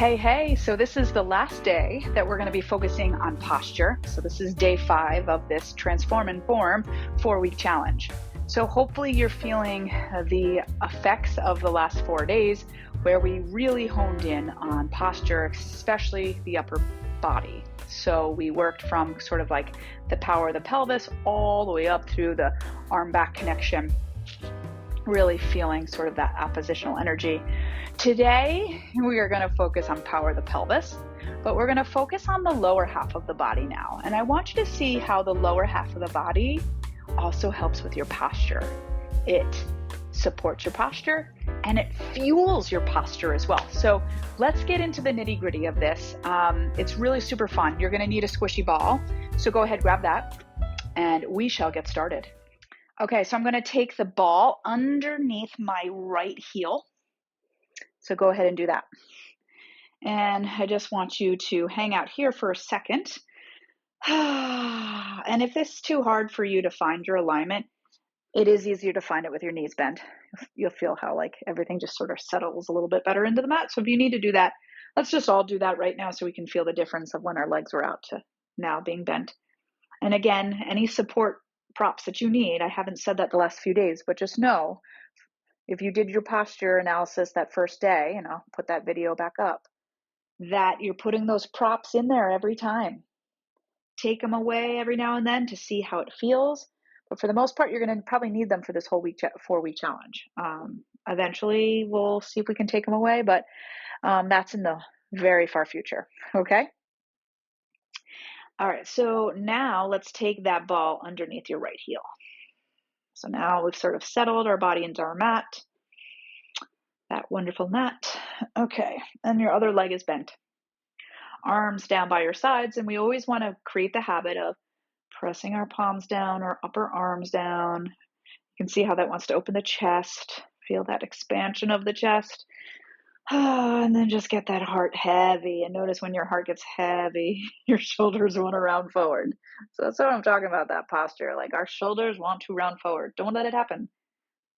Hey, so this is the last day that we're going to be focusing on posture. So this is day 5 of this Transform and Form 4-week challenge. So hopefully you're feeling the effects of the last 4 days where we really honed in on posture, especially the upper body. So we worked from sort of like the power of the pelvis all the way up through the arm back connection, really feeling sort of that oppositional energy. Today, we are going to focus on power of the pelvis, but we're going to focus on the lower half of the body now. And I want you to see how the lower half of the body also helps with your posture. It supports your posture and it fuels your posture as well. So let's get into the nitty-gritty of this. It's really super fun. You're going to need a squishy ball. So go ahead, grab that, and we shall get started. Okay, so I'm going to take the ball underneath my right heel. So go ahead and do that. And I just want you to hang out here for a second. And if this is too hard for you to find your alignment, it is easier to find it with your knees bent. You'll feel how like everything just sort of settles a little bit better into the mat. So if you need to do that, let's just all do that right now so we can feel the difference of when our legs were out to now being bent. And again, any support props that you need, I haven't said that the last few days, but just know, if you did your posture analysis that first day, and I'll put that video back up, that you're putting those props in there every time. Take them away every now and then to see how it feels. But for the most part, you're going to probably need them for this whole 4-week challenge. Eventually, we'll see if we can take them away, but that's in the very far future. Okay? All right, so now let's take that ball underneath your right heel. So now we've sort of settled our body into our mat. That wonderful mat. Okay, and your other leg is bent. Arms down by your sides, and we always want to create the habit of pressing our palms down, our upper arms down. You can see how that wants to open the chest. Feel that expansion of the chest. And then just get that heart heavy. And notice when your heart gets heavy, your shoulders want to round forward. So that's what I'm talking about, that posture. Like our shoulders want to round forward. Don't let it happen.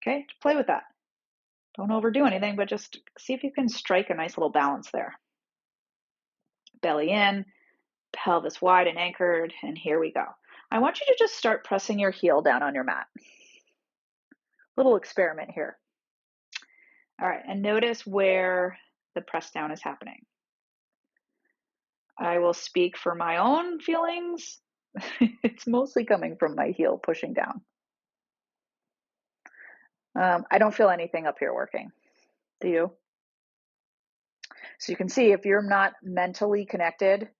Okay, play with that. Don't overdo anything, but just see if you can strike a nice little balance there. Belly in, pelvis wide and anchored, and here we go. I want you to just start pressing your heel down on your mat. Little experiment here. All right, and notice where the press down is happening. I will speak for my own feelings. It's mostly coming from my heel pushing down. I don't feel anything up here working. Do you? So you can see if you're not mentally connected,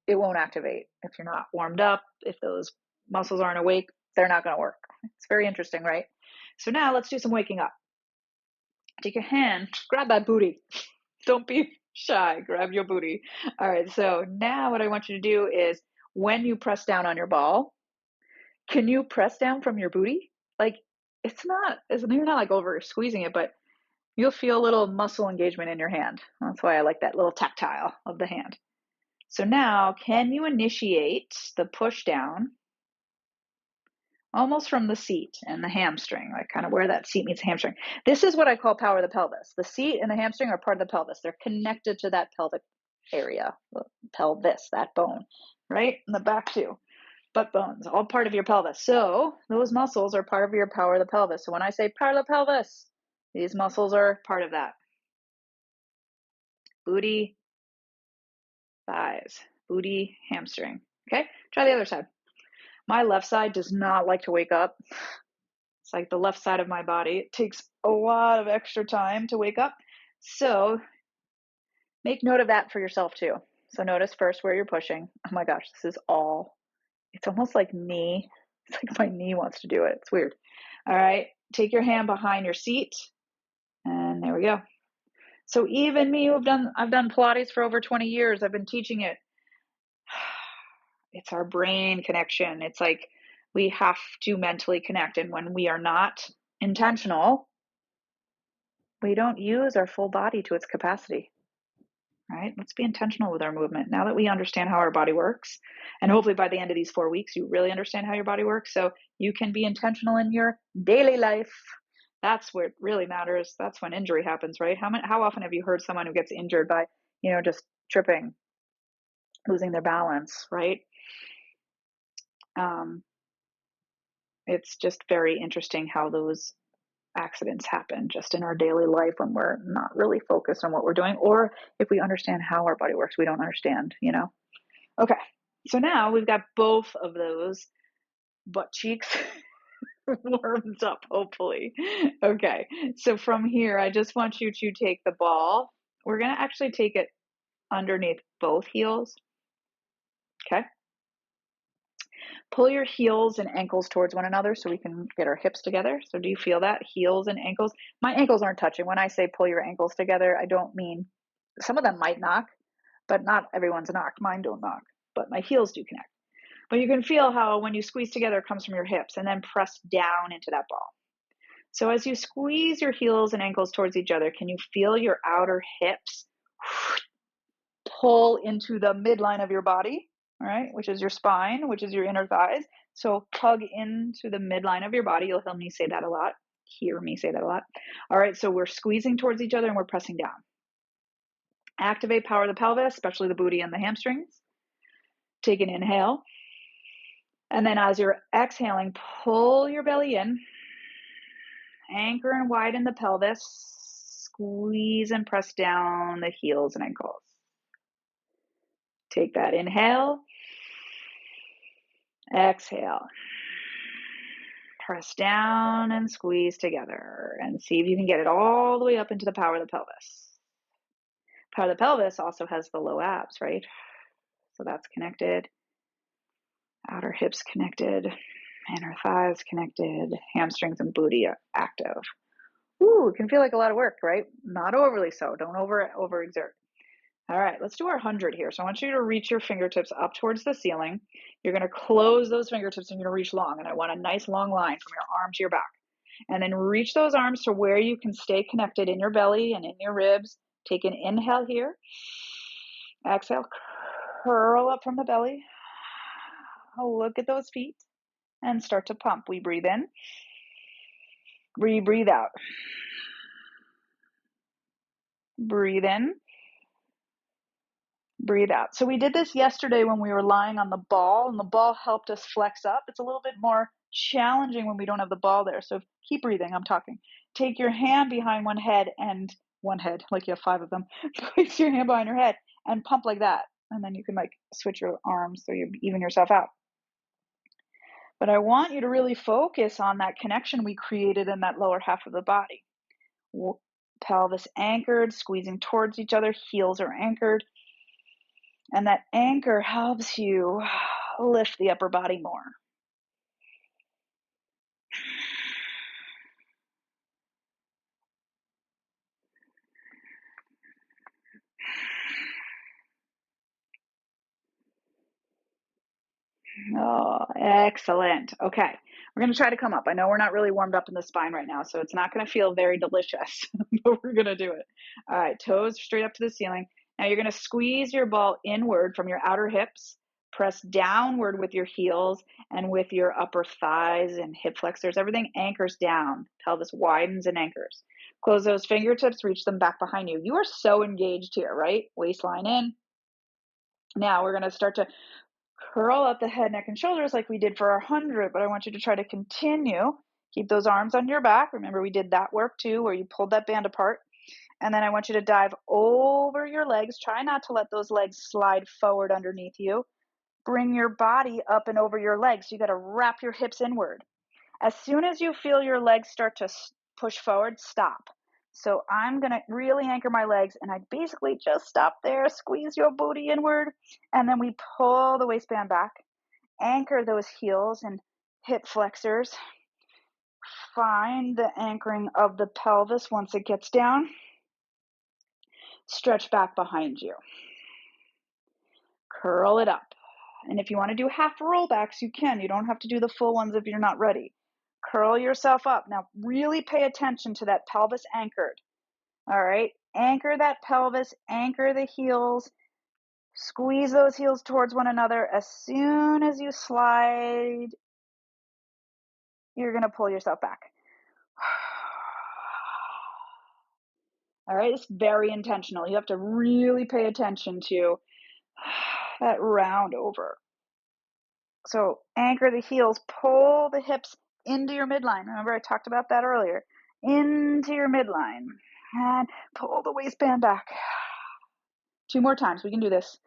it won't activate. If you're not warmed up, if those muscles aren't awake, they're not going to work. It's very interesting, right? So now let's do some waking up. Take your hand, grab that booty. Don't be shy, grab your booty. All right, so now what I want you to do is when you press down on your ball, can you press down from your booty? Like you're not like over squeezing it, but you'll feel a little muscle engagement in your hand. That's why I like that little tactile of the hand. So now, can you initiate the push down almost from the seat and the hamstring, like kind of where that seat meets the hamstring? This is what I call power of the pelvis. The seat and the hamstring are part of the pelvis. They're connected to that pelvic area, the pelvis, that bone, right? And the back too. Butt bones, all part of your pelvis. So those muscles are part of your power of the pelvis. So when I say power of the pelvis, these muscles are part of that. Booty, thighs, booty, hamstring. Okay, try the other side. My left side does not like to wake up. It's like the left side of my body. It takes a lot of extra time to wake up. So make note of that for yourself too. So notice first where you're pushing. Oh my gosh, it's almost like knee. It's like my knee wants to do it. It's weird. All right, take your hand behind your seat. And there we go. So even me, I've done Pilates for over 20 years. I've been teaching it. It's our brain connection. It's like we have to mentally connect. And when we are not intentional, we don't use our full body to its capacity, right? Let's be intentional with our movement. Now that we understand how our body works, and hopefully by the end of these 4 weeks, you really understand how your body works. So you can be intentional in your daily life. That's where it really matters. That's when injury happens, right? How often have you heard someone who gets injured by, just tripping, losing their balance, right? Um, it's just very interesting how those accidents happen just in our daily life when we're not really focused on what we're doing, or if we understand how our body works, we don't understand. Okay, so now we've got both of those butt cheeks warmed up, hopefully. Okay, so from here, I just want you to take the ball. We're going to actually take it underneath both heels. Okay. Pull your heels and ankles towards one another so we can get our hips together. So do you feel that? Heels and ankles. My ankles aren't touching. When I say pull your ankles together, I don't mean, some of them might knock, but not everyone's knock. Mine don't knock, but my heels do connect. But you can feel how when you squeeze together, it comes from your hips, and then press down into that ball. So as you squeeze your heels and ankles towards each other, can you feel your outer hips pull into the midline of your body, all right, which is your spine, which is your inner thighs. So hug into the midline of your body. You'll hear me say that a lot. All right, so we're squeezing towards each other and we're pressing down. Activate power of the pelvis, especially the booty and the hamstrings. Take an inhale. And then as you're exhaling, pull your belly in. Anchor and widen the pelvis. Squeeze and press down the heels and ankles. Take that inhale. Exhale. Press down and squeeze together and see if you can get it all the way up into the power of the pelvis. Power of the pelvis also has the low abs, right? So that's connected. Outer hips connected. Inner thighs connected. Hamstrings and booty are active. Ooh, it can feel like a lot of work, right? Not overly so. Don't overexert. All right, let's do our 100 here. So I want you to reach your fingertips up towards the ceiling. You're going to close those fingertips and you're going to reach long. And I want a nice long line from your arm to your back. And then reach those arms to where you can stay connected in your belly and in your ribs. Take an inhale here. Exhale, curl up from the belly. Look at those feet and start to pump. We breathe in. We breathe out. Breathe in. Breathe out. So we did this yesterday when we were lying on the ball, and the ball helped us flex up. It's a little bit more challenging when we don't have the ball there. So keep breathing. I'm talking. Take your hand behind one head, like you have 5 of them. Place your hand behind your head and pump like that. And then you can switch your arms so you even yourself out. But I want you to really focus on that connection we created in that lower half of the body. Pelvis anchored, squeezing towards each other, heels are anchored. And that anchor helps you lift the upper body more. Oh, excellent. Okay, we're going to try to come up. I know we're not really warmed up in the spine right now, so it's not going to feel very delicious, but we're going to do it. All right, toes straight up to the ceiling. Now you're going to squeeze your ball inward from your outer hips, press downward with your heels and with your upper thighs and hip flexors. Everything anchors down. Pelvis widens and anchors. Close those fingertips, reach them back behind you. You are so engaged here, right? Waistline in. Now we're going to start to curl up the head, neck, and shoulders like we did for our 100, but I want you to try to continue. Keep those arms on your back. Remember, we did that work too, where you pulled that band apart. And then I want you to dive over your legs. Try not to let those legs slide forward underneath you. Bring your body up and over your legs. So you got to wrap your hips inward. As soon as you feel your legs start to push forward, stop. So I'm going to really anchor my legs, and I basically just stop there, squeeze your booty inward, and then we pull the waistband back, anchor those heels and hip flexors. Find the anchoring of the pelvis once it gets down. Stretch back behind you. Curl it up. And if you want to do half rollbacks, you can. You don't have to do the full ones if you're not ready. Curl yourself up. Now, really pay attention to that pelvis anchored. All right. Anchor that pelvis, anchor the heels, squeeze those heels towards one another. As soon as you slide, you're going to pull yourself back. All right, it's very intentional. You have to really pay attention to that round over. So anchor the heels, pull the hips into your midline. Remember I talked about that earlier. Into your midline and pull the waistband back. 2 more times, we can do this.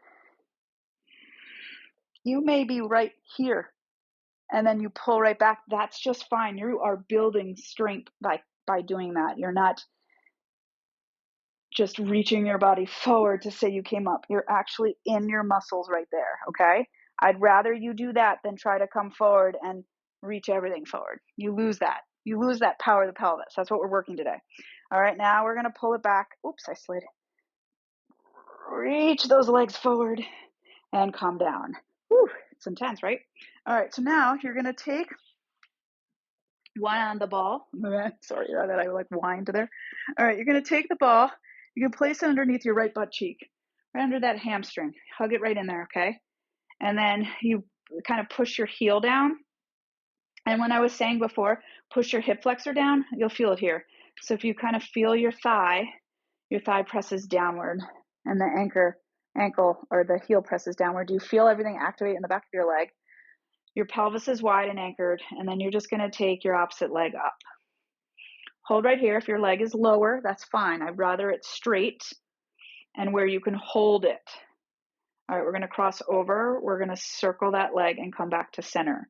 You may be right here and then you pull right back. That's just fine. You are building strength by doing that. You're not just reaching your body forward to say you came up. You're actually in your muscles right there, okay? I'd rather you do that than try to come forward and reach everything forward. You lose that. You lose that power of the pelvis. That's what we're working today. All right, now we're going to pull it back. Oops, I slid. Reach those legs forward and calm down. Whew, it's intense, right? All right, so now you're going to take one on the ball. Sorry that I like whined there. All right, you're going to take the ball. You can place it underneath your right butt cheek, right under that hamstring. Hug it right in there, okay? And then you kind of push your heel down. And when I was saying before, push your hip flexor down, you'll feel it here. So if you kind of feel your thigh presses downward and the ankle or the heel presses downward. Do you feel everything activate in the back of your leg? Your pelvis is wide and anchored, and then you're just going to take your opposite leg up. Hold right here. If your leg is lower, that's fine. I'd rather it straight and where you can hold it. All right, we're going to cross over. We're going to circle that leg and come back to center.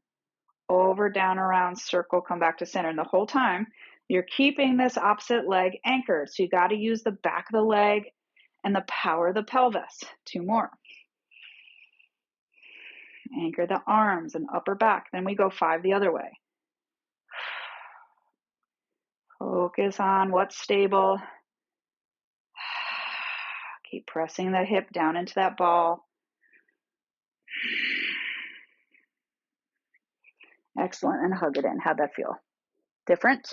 Over, down, around, circle, come back to center. And the whole time, you're keeping this opposite leg anchored. So you got to use the back of the leg and the power of the pelvis. 2 more. Anchor the arms and upper back. Then we go 5 the other way. Focus on what's stable. Keep pressing the hip down into that ball. Excellent. And hug it in. How'd that feel? Different?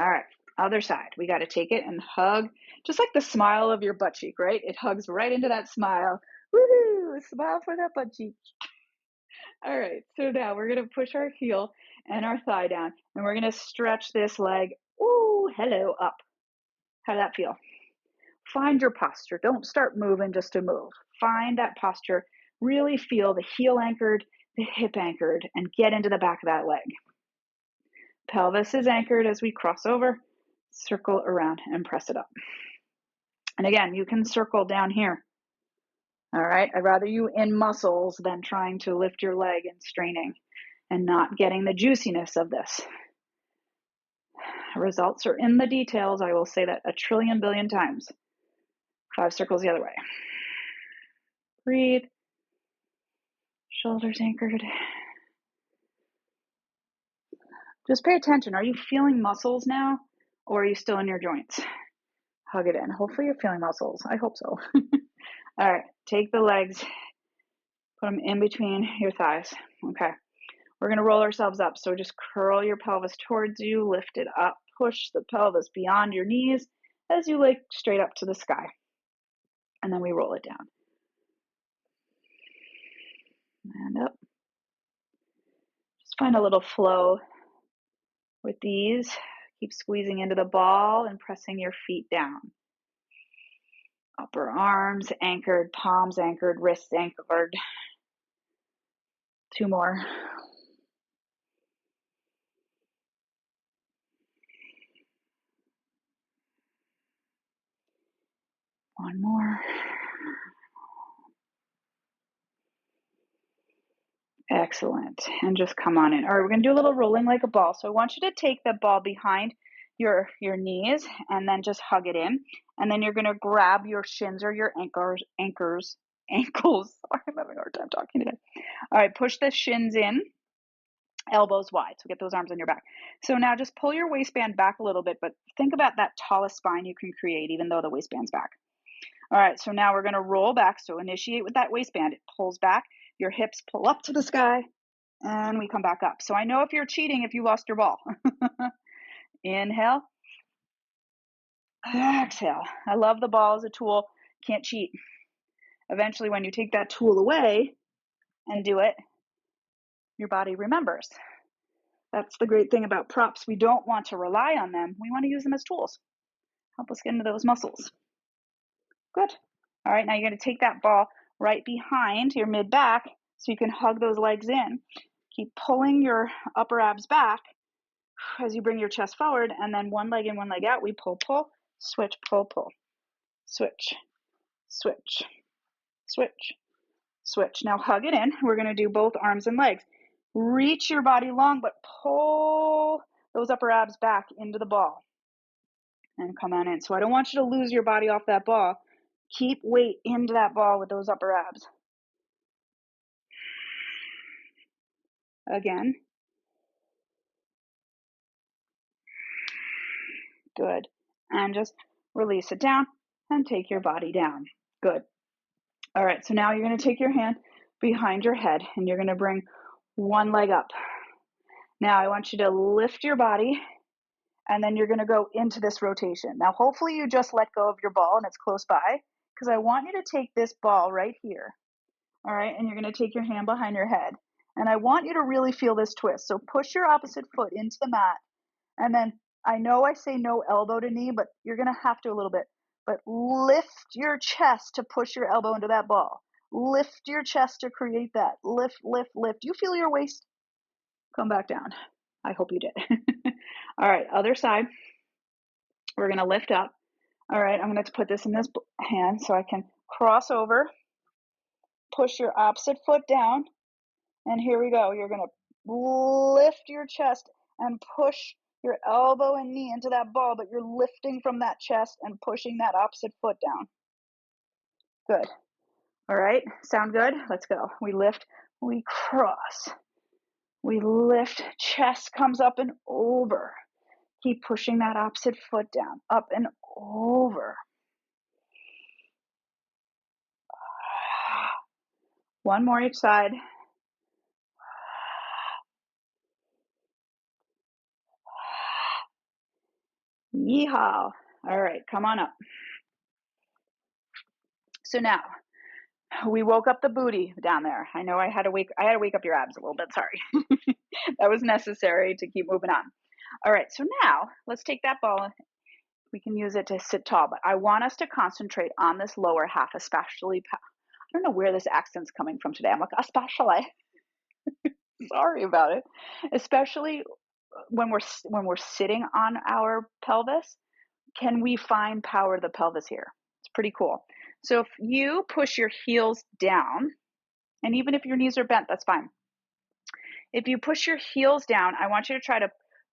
All right. Other side. We got to take it and hug, just like the smile of your butt cheek, right? It hugs right into that smile. Woohoo! Smile for that butt cheek. All right. So now we're going to push our heel and our thigh down, and we're going to stretch this leg. Ooh, hello, up. How'd that feel? Find your posture. Don't start moving just to move. Find that posture. Really feel the heel anchored, the hip anchored, and get into the back of that leg. Pelvis is anchored as we cross over, circle around and press it up. And again, you can circle down here. All right. I'd rather you in muscles than trying to lift your leg and straining and not getting the juiciness of this. Results are in the details. I will say that a trillion billion times. 5 circles the other way. Breathe. Shoulders anchored. Just pay attention. Are you feeling muscles now, or are you still in your joints? Hug it in. Hopefully you're feeling muscles. I hope so. All right. Take the legs. Put them in between your thighs. Okay. We're going to roll ourselves up. So just curl your pelvis towards you. Lift it up. Push the pelvis beyond your knees as you look straight up to the sky. And then we roll it down. And up. Just find a little flow with these. Keep squeezing into the ball and pressing your feet down. Upper arms anchored, palms anchored, wrists anchored. 2 more. One more. Excellent. And just come on in. All right, we're going to do a little rolling like a ball. So I want you to take the ball behind your knees and then just hug it in. And then you're going to grab your shins or your ankles. Sorry, I'm having a hard time talking today. All right, push the shins in, elbows wide. So get those arms on your back. So now just pull your waistband back a little bit, but think about that tallest spine you can create, even though the waistband's back. All right, so now we're going to roll back. So initiate with that waistband. It pulls back. Your hips pull up to the sky, and we come back up. So I know if you're cheating if you lost your ball. Inhale. Exhale. I love the ball as a tool. Can't cheat. Eventually, when you take that tool away and do it, your body remembers. That's the great thing about props. We don't want to rely on them. We want to use them as tools. Help us get into those muscles. Good. All right, now you're going to take that ball right behind your mid back so you can hug those legs in. Keep pulling your upper abs back as you bring your chest forward, and then one leg in, one leg out. We pull, pull, switch, pull, pull, switch, switch, switch, switch. Now hug it in. We're going to do both arms and legs. Reach your body long, but pull those upper abs back into the ball and come on in. So I don't want you to lose your body off that ball. Keep weight into that ball with those upper abs. Again. Good. And just release it down and take your body down. Good. All right, so now you're going to take your hand behind your head and you're going to bring one leg up. Now I want you to lift your body and then you're going to go into this rotation. Now hopefully you just let go of your ball and it's close by, because I want you to take this ball right here. All right, and you're going to take your hand behind your head. And I want you to really feel this twist. So push your opposite foot into the mat. And then I know I say no elbow to knee, but you're going to have to a little bit. But lift your chest to push your elbow into that ball. Lift your chest to create that. Lift, lift, lift. Do you feel your waist? Come back down. I hope you did. All right, other side. We're going to lift up. All right, I'm going to put this in this hand so I can cross over. Push your opposite foot down. And here we go. You're going to lift your chest and push your elbow and knee into that ball, but you're lifting from that chest and pushing that opposite foot down. Good. All right. Sound good? Let's go. We lift, we cross. We lift, chest comes up and over. Keep pushing that opposite foot down, up and over. One more each side. Yeehaw. All right, come on up. So now, we woke up the booty down there. I know I had to wake up your abs a little bit, sorry. That was necessary to keep moving on. All right, so now let's take that ball. We can use it to sit tall, but I want us to concentrate on this lower half, especially. I don't know where this accent's coming from today. I'm like, especially. Sorry about it. Especially when we're sitting on our pelvis, can we find power of the pelvis here? It's pretty cool. So if you push your heels down, and even if your knees are bent, that's fine. If you push your heels down, I want you to try to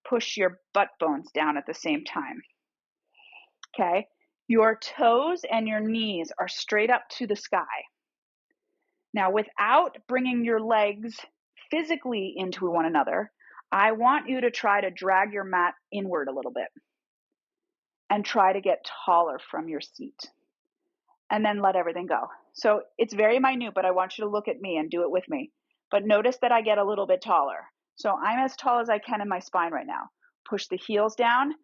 push your butt bones down at the same time. Okay? Your toes and your knees are straight up to the sky. Now, without bringing your legs physically into one another, I want you to try to drag your mat inward a little bit and try to get taller from your seat. And then let everything go. So it's very minute, but I want you to look at me and do it with me. But notice that I get a little bit taller. So I'm as tall as I can in my spine right now. Push the heels down,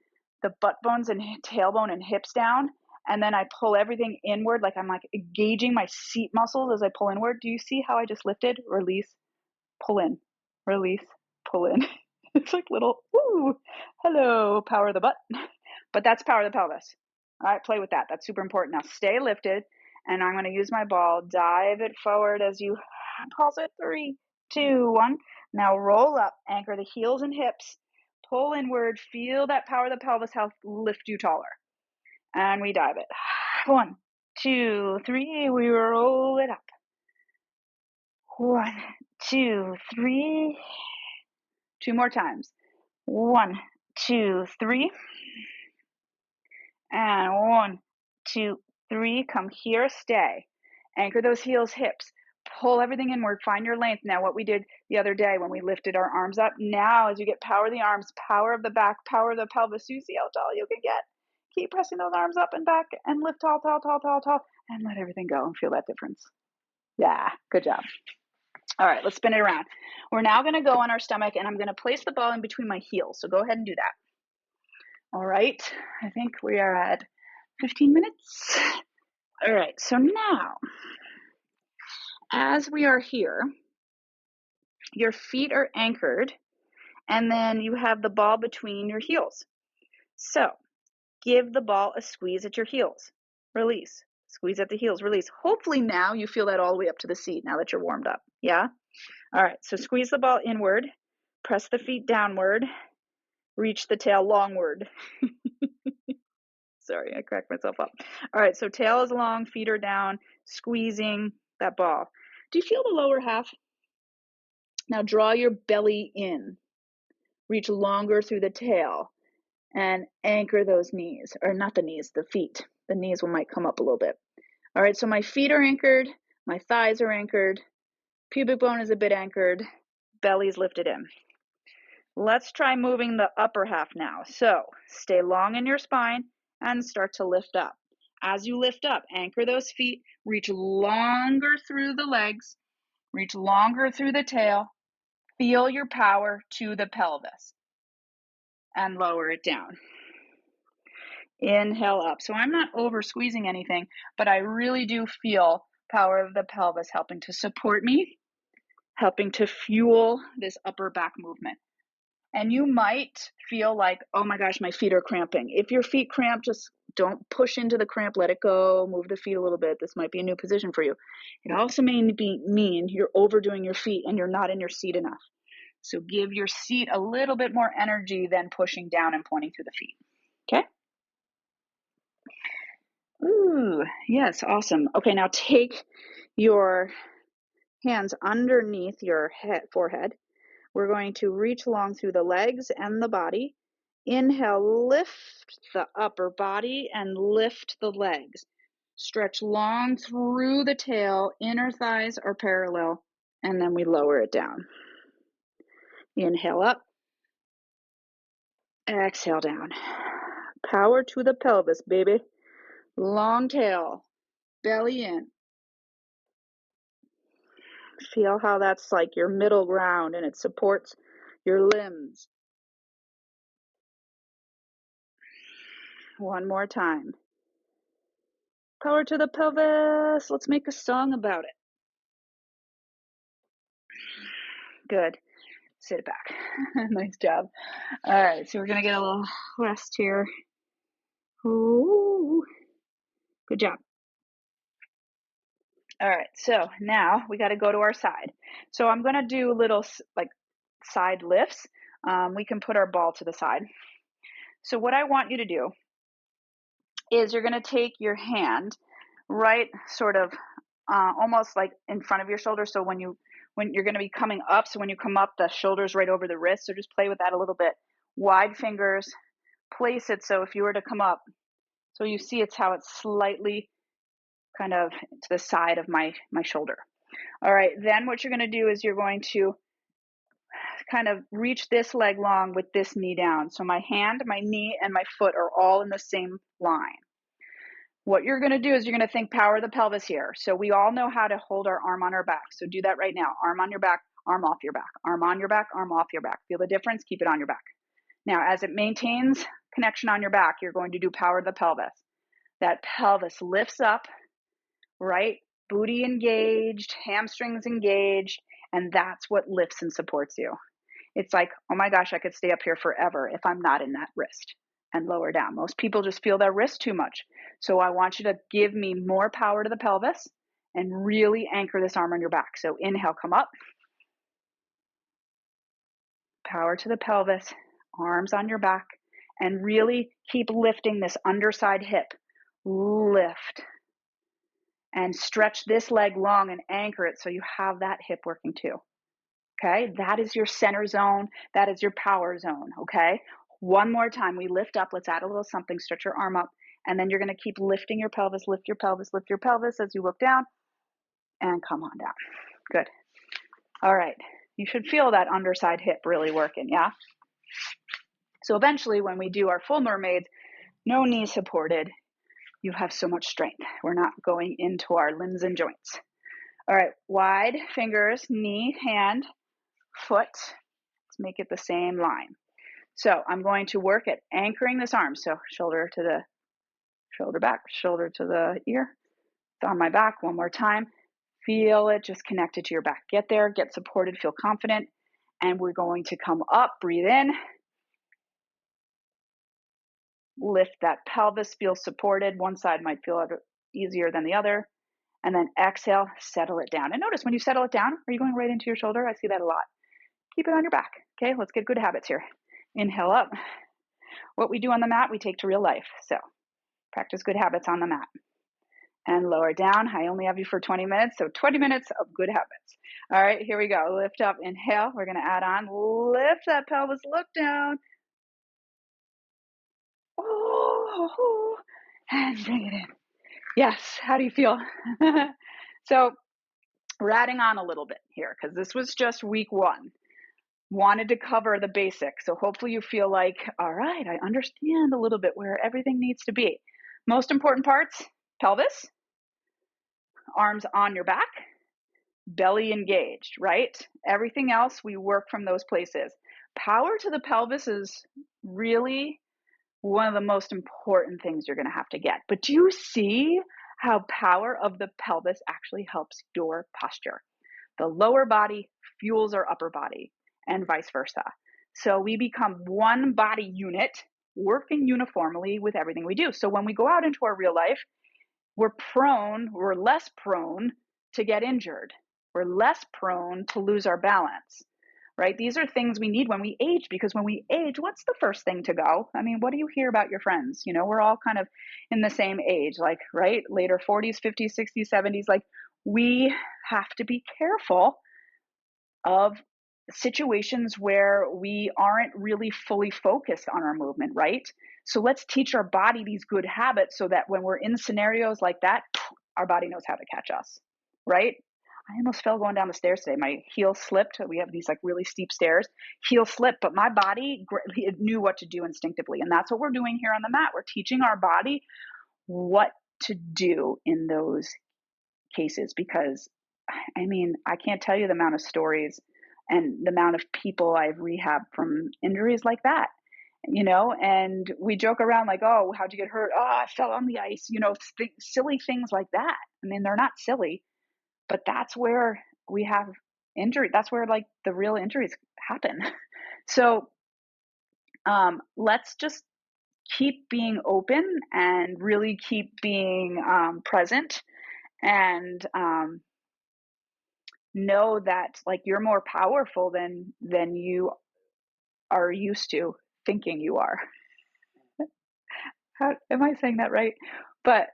the butt bones and tailbone and hips down, and then I pull everything inward, like I'm like engaging my seat muscles as I pull inward. Do you see how I just lifted? Release, pull in, release, pull in. It's like little, woo, hello, power of the butt. But that's power of the pelvis. All right, play with that. That's super important. Now stay lifted, and I'm going to use my ball. Dive it forward as you pulse it. 3, 2, 1. Now roll up, anchor the heels and hips, pull inward, feel that power of the pelvis help lift you taller. And we dive it. 1, 2, 3. We roll it up. 1, 2, 3. 2 more times. 1, 2, 3. And 1, 2, 3. Come here, stay. Anchor those heels, hips. Pull everything inward. Find your length. Now, what we did the other day when we lifted our arms up. Now, as you get power of the arms, power of the back, power of the pelvis, you see how tall you can get. Keep pressing those arms up and back and lift tall, tall, tall, tall, tall, and let everything go and feel that difference. Yeah, good job. All right, let's spin it around. We're now going to go on our stomach, and I'm going to place the ball in between my heels. So go ahead and do that. All right, I think we are at 15 minutes. All right, so now, as we are here, your feet are anchored, and then you have the ball between your heels. So Give the ball a squeeze at your heels. Release. Squeeze at the heels. Release. Hopefully now you feel that all the way up to the seat now that you're warmed up. Yeah? All right. So squeeze the ball inward. Press the feet downward. Reach the tail longward. Sorry, I cracked myself up. All right. So tail is long. Feet are down. Squeezing that ball. Do you feel the lower half? Now draw your belly in. Reach longer through the tail. And anchor those knees, or not the knees, the feet. The knees might come up a little bit. All right, so my feet are anchored, my thighs are anchored, pubic bone is a bit anchored, belly's lifted in. Let's try moving the upper half now. So stay long in your spine and start to lift up. As you lift up, anchor those feet, reach longer through the legs, reach longer through the tail, feel your power to the pelvis, and lower it down. Inhale up. So I'm not over squeezing anything, but I really do feel power of the pelvis helping to support me, helping to fuel this upper back movement. And you might feel like, oh my gosh, my feet are cramping. If your feet cramp, just don't push into the cramp, let it go, move the feet a little bit. This might be a new position for you. It also may mean you're overdoing your feet and you're not in your seat enough. So give your seat a little bit more energy than pushing down and pointing through the feet. Okay? Ooh, yes, awesome. Okay, now take your hands underneath your forehead. We're going to reach along through the legs and the body. Inhale, lift the upper body and lift the legs. Stretch long through the tail, inner thighs are parallel, and then we lower it down. Inhale up, exhale down. Power to the pelvis, baby. Long tail, belly in. Feel how that's like your middle ground and it supports your limbs. One more time. Power to the pelvis. Let's make a song about it. Good. Sit back. Nice job. All right, so we're going to get a little rest here. Ooh. Good job. All right, so now we got to go to our side. So I'm going to do little like side lifts. We can put our ball to the side. So what I want you to do is you're going to take your hand right sort of almost like in front of your shoulder. So when you're going to be coming up, so when you come up, the shoulder's right over the wrist. So just play with that a little bit. Wide fingers, place it so if you were to come up, so you see it's how it's slightly kind of to the side of my shoulder. All right, then what you're going to do is you're going to kind of reach this leg long with this knee down. So my hand, my knee, and my foot are all in the same line. What you're going to do is you're going to think power of the pelvis here. So we all know how to hold our arm on our back. So do that right now. Arm on your back, arm off your back, arm on your back, arm off your back. Feel the difference? Keep it on your back. Now, as it maintains connection on your back, you're going to do power of the pelvis. That pelvis lifts up, right? Booty engaged, hamstrings engaged, and that's what lifts and supports you. It's like, oh my gosh, I could stay up here forever if I'm not in that wrist and lower down. Most people just feel their wrist too much. So I want you to give me more power to the pelvis and really anchor this arm on your back. So inhale, come up. Power to the pelvis, arms on your back, and really keep lifting this underside hip. Lift. And stretch this leg long and anchor it so you have that hip working too. Okay, that is your center zone. That is your power zone. Okay, one more time. We lift up. Let's add a little something. Stretch your arm up. And then you're going to keep lifting your pelvis, lift your pelvis, lift your pelvis as you look down and come on down. Good. All right. You should feel that underside hip really working. Yeah. So eventually when we do our full mermaids, no knee supported, you have so much strength. We're not going into our limbs and joints. All right. Wide fingers, knee, hand, foot. Let's make it the same line. So I'm going to work at anchoring this arm. So shoulder to the shoulder back, shoulder to the ear, on my back. One more time. Feel it just connected to your back. Get there, get supported, feel confident. And we're going to come up, breathe in. Lift that pelvis, feel supported. One side might feel easier than the other. And then exhale, settle it down. And notice when you settle it down, are you going right into your shoulder? I see that a lot. Keep it on your back. Okay, let's get good habits here. Inhale up. What we do on the mat, we take to real life. So practice good habits on the mat. And lower down. I only have you for 20 minutes, so 20 minutes of good habits. All right, here we go. Lift up, inhale. We're going to add on. Lift that pelvis, look down. Oh, and bring it in. Yes, how do you feel? So we're adding on a little bit here because this was just week 1. Wanted to cover the basics. So hopefully you feel like, all right, I understand a little bit where everything needs to be. Most important parts, pelvis, arms on your back, belly engaged, right? Everything else, we work from those places. Power to the pelvis is really one of the most important things you're going to have to get. But do you see how power of the pelvis actually helps your posture? The lower body fuels our upper body and vice versa. So we become one body unit working uniformly with everything we do. So when we go out into our real life, we're less prone to get injured. We're less prone to lose our balance, right? These are things we need when we age, because when we age, what's the first thing to go? I mean, what do you hear about your friends? You know, we're all kind of in the same age, like, right? Later 40s, 50s, 60s, 70s. Like, we have to be careful of situations where we aren't really fully focused on our movement, right? So let's teach our body these good habits so that when we're in scenarios like that, our body knows how to catch us, right? I almost fell going down the stairs today. My heel slipped. We have these like really steep stairs. Heel slipped, but my body knew what to do instinctively. And that's what we're doing here on the mat. We're teaching our body what to do in those cases, because I mean, I can't tell you the amount of stories and the amount of people I've rehabbed from injuries like that, you know, and we joke around like, oh, how'd you get hurt? Oh, I fell on the ice, you know, silly things like that. I mean, they're not silly, but that's where we have injury. That's where like the real injuries happen. So let's just keep being open and really keep being present, and know that like you're more powerful than you are used to thinking you are. How am I saying that right? But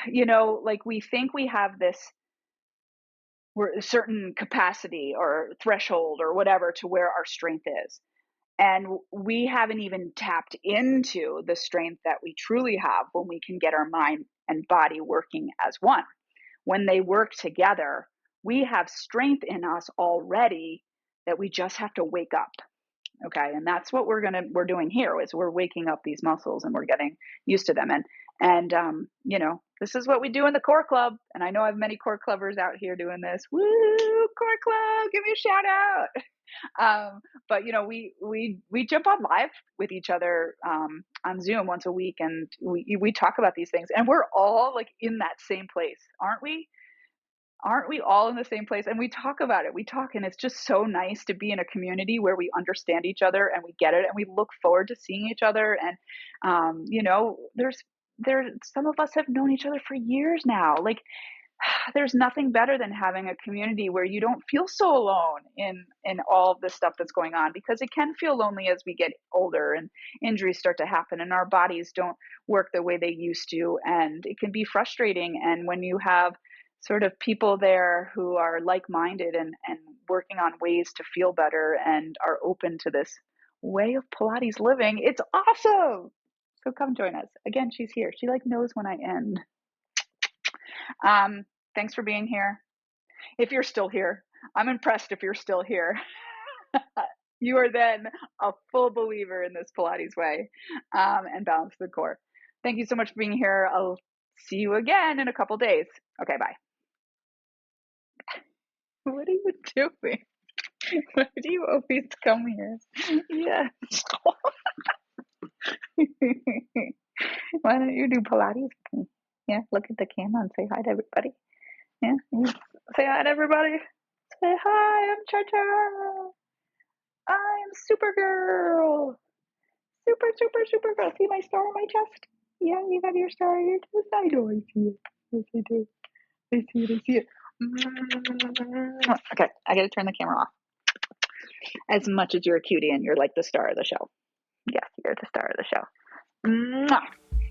you know, like we think we have this, we're a certain capacity or threshold or whatever to where our strength is. And we haven't even tapped into the strength that we truly have when we can get our mind and body working as one. When they work together, we have strength in us already that we just have to wake up. Okay, and that's what we're doing here, is we're waking up these muscles and we're getting used to them. And you know, this is what we do in the core club. And I know I have many core clubbers out here doing this. Woo, core club, give me a shout out. But you know, we jump on live with each other on Zoom once a week, and we talk about these things, and we're all like in that same place, aren't we? Aren't we all in the same place? And we talk about it. We talk, and it's just so nice to be in a community where we understand each other and we get it, and we look forward to seeing each other. And you know, there some of us have known each other for years now. Like, there's nothing better than having a community where you don't feel so alone in all of the stuff that's going on, because it can feel lonely as we get older and injuries start to happen and our bodies don't work the way they used to, and it can be frustrating. And when you have sort of people there who are like-minded and working on ways to feel better and are open to this way of Pilates living, it's awesome. So come join us. Again, she's here. She like knows when I end. Thanks for being here. If you're still here, I'm impressed if you're still here. You are then a full believer in this Pilates way, and balance the core. Thank you so much for being here. I'll see you again in a couple days. Okay, bye. What are you doing? Why do you always come here? Yes. Why don't you do Pilates with me? Yeah, look at the camera and say hi to everybody. Yeah, say hi to everybody. Say hi, I'm Cha-Cha. I'm Supergirl. Super super, super girl. See my star on my chest? Yeah, you have your star on your chest. I know I see it. Yes, I do. I see it. I see it. Okay, I gotta turn the camera off. As much as you're a cutie and you're like the star of the show. Yes, you're the star of the show. Mwah!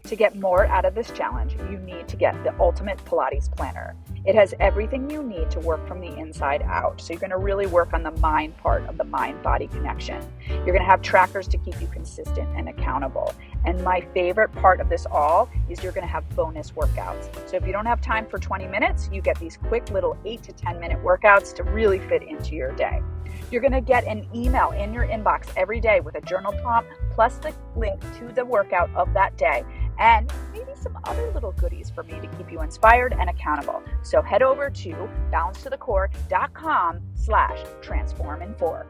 To get more out of this challenge, you need to get the Ultimate Pilates Planner. It has everything you need to work from the inside out. So you're going to really work on the mind part of the mind-body connection. You're going to have trackers to keep you consistent and accountable. And my favorite part of this all is you're going to have bonus workouts. So if you don't have time for 20 minutes, you get these quick little 8 to 10 minute workouts to really fit into your day. You're going to get an email in your inbox every day with a journal prompt plus the link to the workout of that day and maybe some other little goodies for me to keep you inspired and accountable. So head over to balanceToTheCore.com/transformin4.